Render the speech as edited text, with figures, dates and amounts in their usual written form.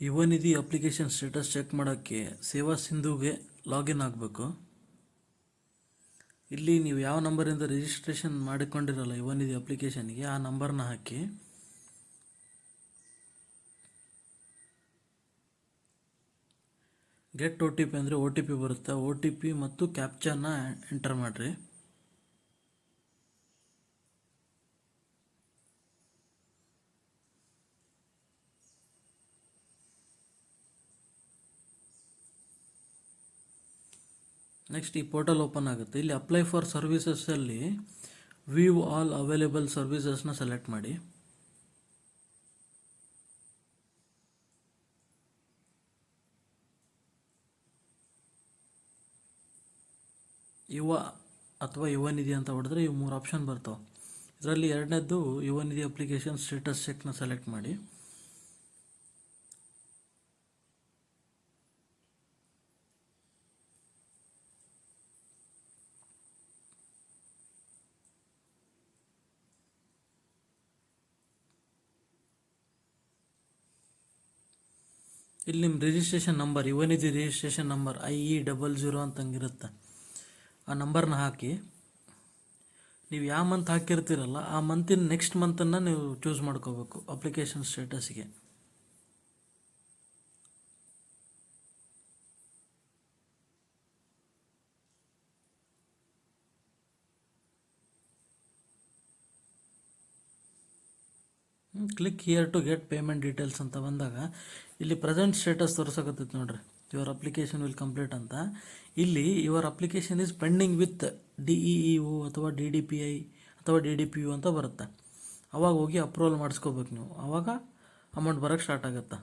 ಯುವ ನಿಧಿ application status check ಮಾಡೋಕ್ಕೆ ಸೇವಾ ಸಿಂಧುಗೆ ಲಾಗಿನ್ ಆಗಬೇಕು. ಇಲ್ಲಿ ನೀವು ಯಾವ ನಂಬರಿಂದ ರಿಜಿಸ್ಟ್ರೇಷನ್ ಮಾಡಿಕೊಂಡಿರಲ್ಲ ಯುವ ನಿಧಿ ಅಪ್ಲಿಕೇಶನ್ಗೆ ಆ ನಂಬರ್ನ ಹಾಕಿ ಗೆಟ್ ಒ ಟಿ ಪಿ ಅಂದರೆ ಒ ಟಿ ಪಿ ಬರುತ್ತೆ. ಒ ಟಿ ಪಿ ಮತ್ತು ಕ್ಯಾಪ್ಚಾನ ಎಂಟರ್ ಮಾಡಿರಿ. ನೆಕ್ಸ್ಟ್ ಈ ಪೋರ್ಟಲ್ ಓಪನ್ ಆಗುತ್ತೆ. ಇಲ್ಲಿ ಅಪ್ಲೈ ಫಾರ್ ಸರ್ವಿಸಸ್ಸಲ್ಲಿ ವ್ಯೂ ಆಲ್ ಅವೈಲೇಬಲ್ ಸರ್ವಿಸಸ್ನ ಸೆಲೆಕ್ಟ್ ಮಾಡಿ. ಯುವ ಅಥವಾ ಯುವ ನಿಧಿ ಅಂತ ಹೊಡೆದ್ರೆ ಇವು 3 ಆಪ್ಷನ್ ಬರ್ತಾವೆ. ಇದರಲ್ಲಿ ಎರಡನೇದ್ದು ಯುವ ನಿಧಿ ಅಪ್ಲಿಕೇಶನ್ ಸ್ಟೇಟಸ್ ಚೆಕ್ನ ಸೆಲೆಕ್ಟ್ ಮಾಡಿ. ಇಲ್ಲಿ ನಿಮ್ಮ ರಿಜಿಸ್ಟ್ರೇಷನ್ ನಂಬರ್ ಯುವ ನಿಧಿ ರಿಜಿಸ್ಟ್ರೇಷನ್ ನಂಬರ್ IE00 ಅಂತಂಗಿರುತ್ತೆ. ಆ ನಂಬರ್ನ ಹಾಕಿ ನೀವು ಯಾವ ಮಂತ್ ಹಾಕಿರ್ತೀರಲ್ಲ ಆ ಮಂತಿನ ನೆಕ್ಸ್ಟ್ ಮಂತನ್ನು ನೀವು ಚೂಸ್ ಮಾಡ್ಕೋಬೇಕು ಅಪ್ಲಿಕೇಶನ್ ಸ್ಟೇಟಸ್ಗೆ. Click here to get payment details ಅಂತ ಬಂದಾಗ ಇಲ್ಲಿ ಪ್ರೆಸೆಂಟ್ ಸ್ಟೇಟಸ್ ತೋರ್ಸಕತ್ತೈತೆ ನೋಡ್ರಿ, ಯುವರ್ ಅಪ್ಲಿಕೇಶನ್ ವಿಲ್ ಕಂಪ್ಲೀಟ್ ಅಂತ. ಇಲ್ಲಿ your application is pending with DEEO ಅಥವಾ DDPI ಅಥವಾ DDPU ಅಂತ ಬರುತ್ತೆ. ಅವಾಗ ಹೋಗಿ ಅಪ್ರೂವಲ್ ಮಾಡಿಸ್ಕೋಬೇಕು ನೀವು, ಆವಾಗ ಅಮೌಂಟ್ ಬರೋಕ್ಕೆ ಸ್ಟಾರ್ಟ್ ಆಗುತ್ತೆ.